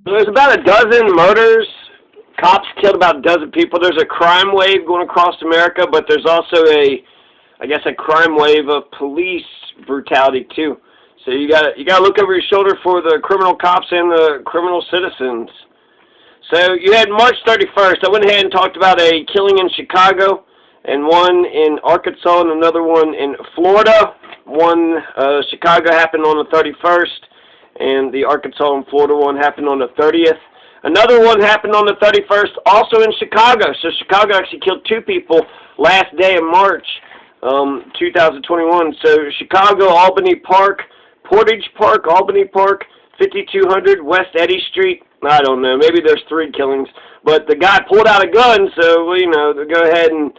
There's about a dozen murders. Cops killed about a dozen people. There's a crime wave going across America, but there's also I guess, a crime wave of police brutality too. So you gotta look over your shoulder for the criminal cops and the criminal citizens. So you had March 31st. I went ahead and talked about a killing in Chicago, and one in Arkansas, and another one in Florida. One Chicago happened on the 31st, and the Arkansas and Florida one happened on the 30th. Another one happened on the 31st, also in Chicago. So Chicago actually killed two people last day of March, 2021. So Chicago, Albany Park, Portage Park, Albany Park, 5200 West Eddy Street. I don't know. Maybe there's 3 killings, but the guy pulled out a gun, so you know, go ahead and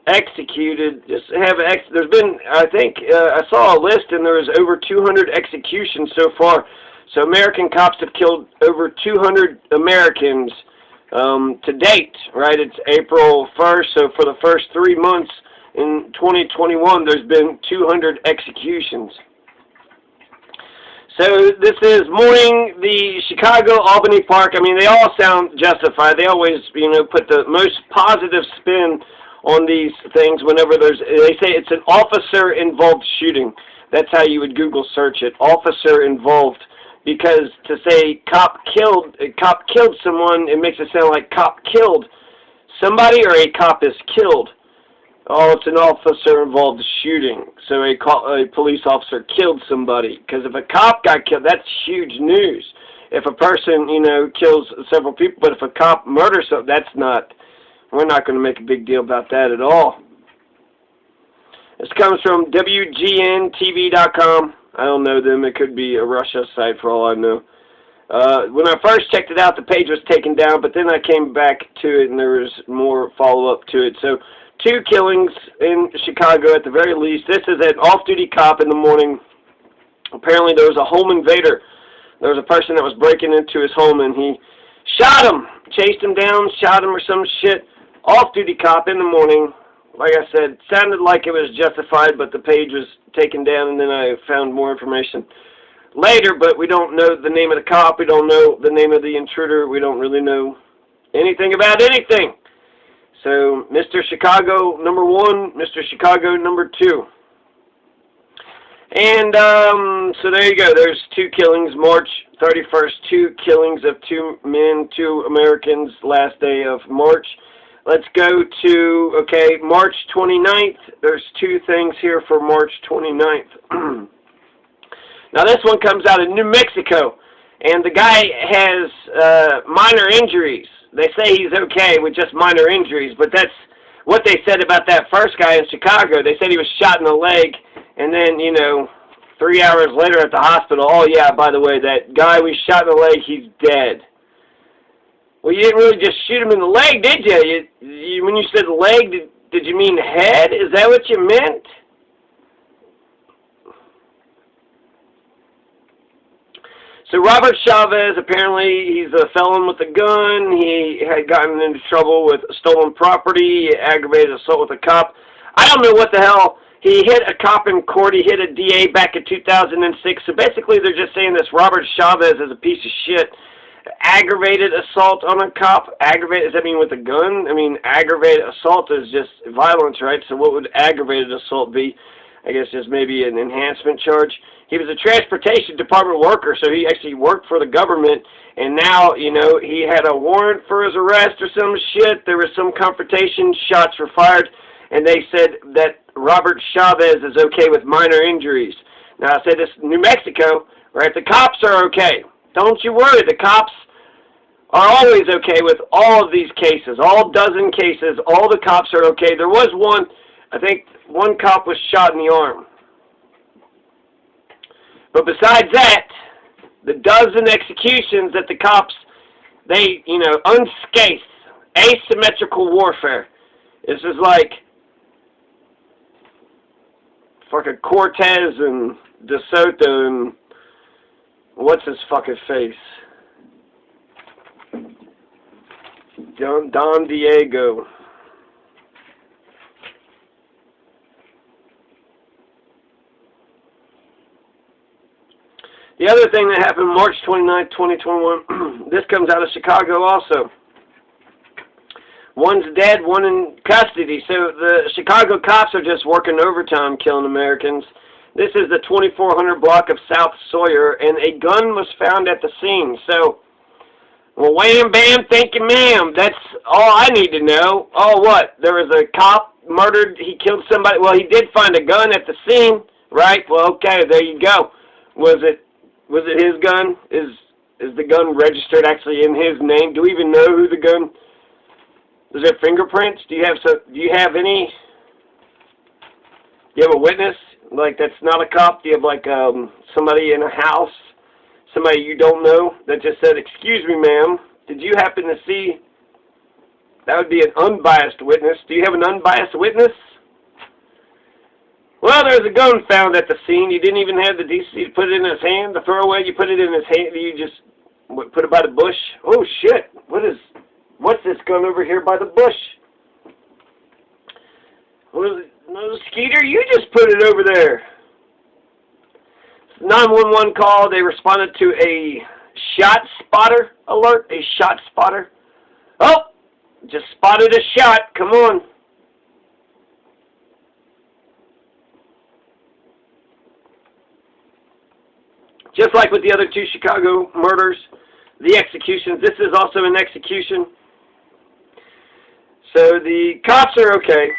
executed. Just have there's been, I think, I saw a list, and there was over 200 executions so far. So American cops have killed over 200 Americans to date. Right? It's April 1st, so for the first 3 months in 2021, there's been 200 executions. So this is morning, the Chicago, Albany Park. I mean, they all sound justified. They always, you know, put the most positive spin on these things whenever they say it's an officer-involved shooting. That's how you would Google search it, officer-involved. Because to say cop killed someone, it makes it sound like cop killed somebody or a cop is killed. Oh, it's an officer-involved shooting. So a police officer killed somebody. Because if a cop got killed, that's huge news. If a person, you know, kills several people, but if a cop murders someone, that's not, we're not going to make a big deal about that at all. This comes from WGNTV.com. I don't know them. It could be a Russia site for all I know. When I first checked it out, the page was taken down, but then I came back to it, and there was more follow-up to it. So 2 killings in Chicago at the very least. This is an off-duty cop in the morning. Apparently there was a home invader. There was a person that was breaking into his home, and he shot him, chased him down, shot him or some shit. Off-duty cop in the morning. Like I said, sounded like it was justified, but the page was taken down, and then I found more information later, but we don't know the name of the cop. We don't know the name of the intruder. We don't really know anything about anything. So, Mr. Chicago, number 1, Mr. Chicago, number 2. And, so there you go. There's 2 killings, March 31st, 2 killings of 2 men, 2 Americans, last day of March. Let's go to, okay, March 29th. There's 2 things here for March 29th. Now, this one comes out of New Mexico, and the guy has minor injuries. They say he's okay with just minor injuries, but that's what they said about that first guy in Chicago. They said he was shot in the leg, and then, you know, 3 hours later at the hospital, oh, yeah, by the way, that guy we shot in the leg, he's dead. Well, you didn't really just shoot him in the leg, did you? When you said leg, did you mean head? Is that what you meant? So Robert Chavez, apparently he's a felon with a gun. He had gotten into trouble with stolen property, aggravated assault with a cop. I don't know what the hell. He hit a cop in court. He hit a DA back in 2006. So basically they're just saying this Robert Chavez is a piece of shit. Aggravated assault on a cop. Aggravated, does that mean with a gun? I mean, aggravated assault is just violence, right? So what would aggravated assault be? I guess just maybe an enhancement charge. He was a transportation department worker, so he actually worked for the government, and now, you know, he had a warrant for his arrest or some shit. There was some confrontation, shots were fired, and they said that Robert Chavez is okay with minor injuries. Now, I say this, New Mexico, right, the cops are okay. Don't you worry, the cops are always okay with all of these cases, all dozen cases, all the cops are okay. There was one, I think one cop was shot in the arm. But besides that, the dozen executions that the cops, they, you know, unscathed, asymmetrical warfare. This is like fucking Cortez and DeSoto and what's his fucking face? Don Diego. The other thing that happened March 29th, 2021, this comes out of Chicago also. One's dead, one in custody. So the Chicago cops are just working overtime killing Americans. This is the 2400 block of South Sawyer, and a gun was found at the scene. So, well, wham, bam, thank you, ma'am. That's all I need to know. Oh, what? There was a cop murdered, he killed somebody. Well, he did find a gun at the scene, right? Well, okay, there you go. Was it his gun? Is the gun registered actually in his name? Do we even know who the gun? Is there fingerprints? Do you have any? Do you have a witness? Like, that's not a cop? Do you have, like, somebody in a house, somebody you don't know, that just said, "Excuse me, ma'am, did you happen to see?" That would be an unbiased witness. Do you have an unbiased witness? Well, there's a gun found at the scene. You didn't even have the decency to put it in his hand. The throwaway, you put it in his hand. You just put it by the bush. Oh, shit. What's this gun over here by the bush? No, Skeeter, you just put it over there. 911 call. They responded to a shot spotter alert. A shot spotter. Oh, just spotted a shot. Come on. Just like with the other two Chicago murders, the executions. This is also an execution. So the cops are okay.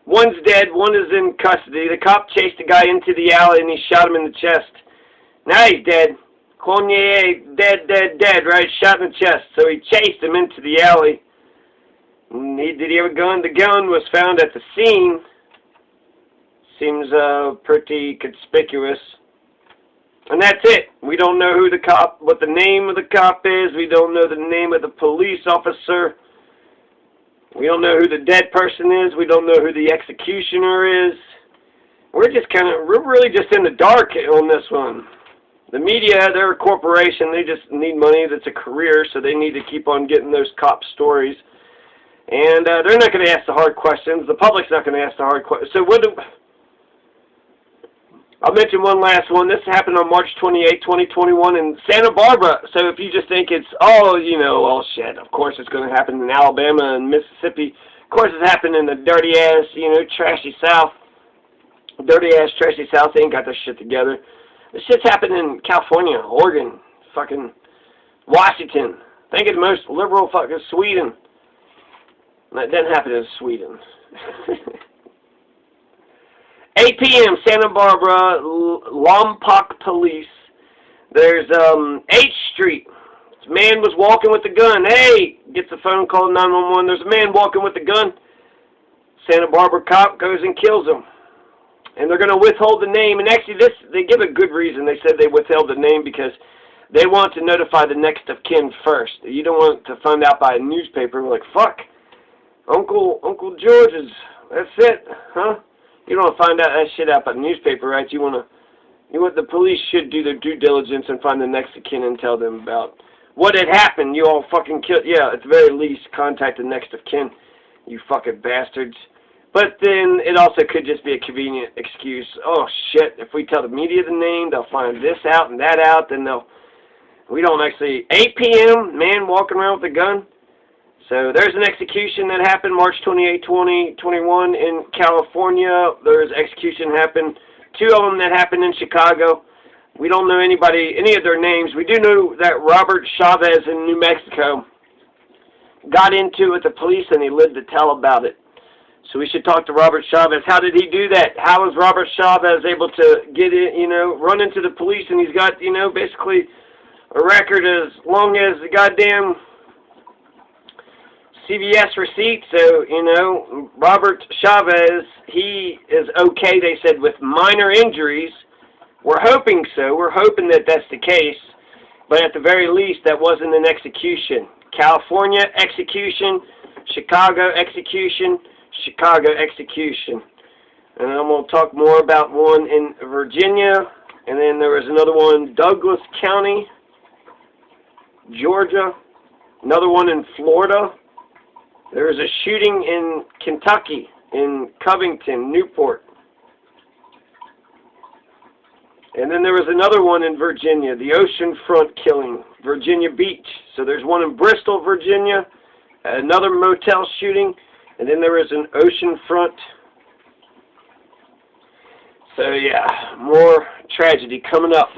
One's dead, one is in custody. The cop chased a guy into the alley and he shot him in the chest. Now he's dead. Clonier, dead, right? Shot in the chest. So he chased him into the alley. Did he have a gun? The gun was found at the scene. Seems pretty conspicuous. And that's it. We don't know who the cop, what the name of the cop is. We don't know the name of the police officer. We don't know who the dead person is. We don't know who the executioner is. We're really just in the dark on this one. The media, they're a corporation. They just need money. That's a career, so they need to keep on getting those cop stories. And they're not going to ask the hard questions. The public's not going to ask the hard questions. So I'll mention one last one. This happened on March 28, 2021 in Santa Barbara. So if you just think it's, oh shit, of course it's going to happen in Alabama and Mississippi. Of course it's happened in the dirty-ass, trashy South. Dirty-ass, trashy South. They ain't got their shit together. This shit's happened in California, Oregon, fucking Washington. Think it's the most liberal fucking Sweden. That didn't happen in Sweden. 8 p.m., Santa Barbara, Lompoc Police. There's 8th Street. This man was walking with a gun. Hey, gets a phone call, 911. There's a man walking with a gun. Santa Barbara cop goes and kills him. And they're going to withhold the name. And actually, they give a good reason. They said they withheld the name because they want to notify the next of kin first. You don't want to find out by a newspaper. Like, fuck, Uncle George is, that's it, huh? You don't want to find out that shit out by the newspaper, right? The police should do their due diligence and find the next of kin and tell them about what had happened. You all fucking killed. Yeah, at the very least, contact the next of kin. You fucking bastards. But then it also could just be a convenient excuse. Oh shit! If we tell the media the name, they'll find this out and that out. Then we don't actually. 8 p.m. Man walking around with a gun. So there's an execution that happened March 28, 2021 in California. There's execution happened. 2 of them that happened in Chicago. We don't know any of their names. We do know that Robert Chavez in New Mexico got into it with the police and he lived to tell about it. So we should talk to Robert Chavez. How did he do that? How was Robert Chavez able to get in, run into the police and he's got, basically a record as long as the goddamn CVS receipt. So, Robert Chavez, he is okay, they said, with minor injuries. We're hoping so. We're hoping that that's the case. But at the very least, that wasn't an execution. California execution, Chicago execution, Chicago execution. And I'm going to talk more about one in Virginia. And then there was another one in Douglas County, Georgia. Another one in Florida. There was a shooting in Kentucky, in Covington, Newport. And then there was another one in Virginia, the oceanfront killing, Virginia Beach. So there's one in Bristol, Virginia, another motel shooting, and then there was an oceanfront. So yeah, more tragedy coming up.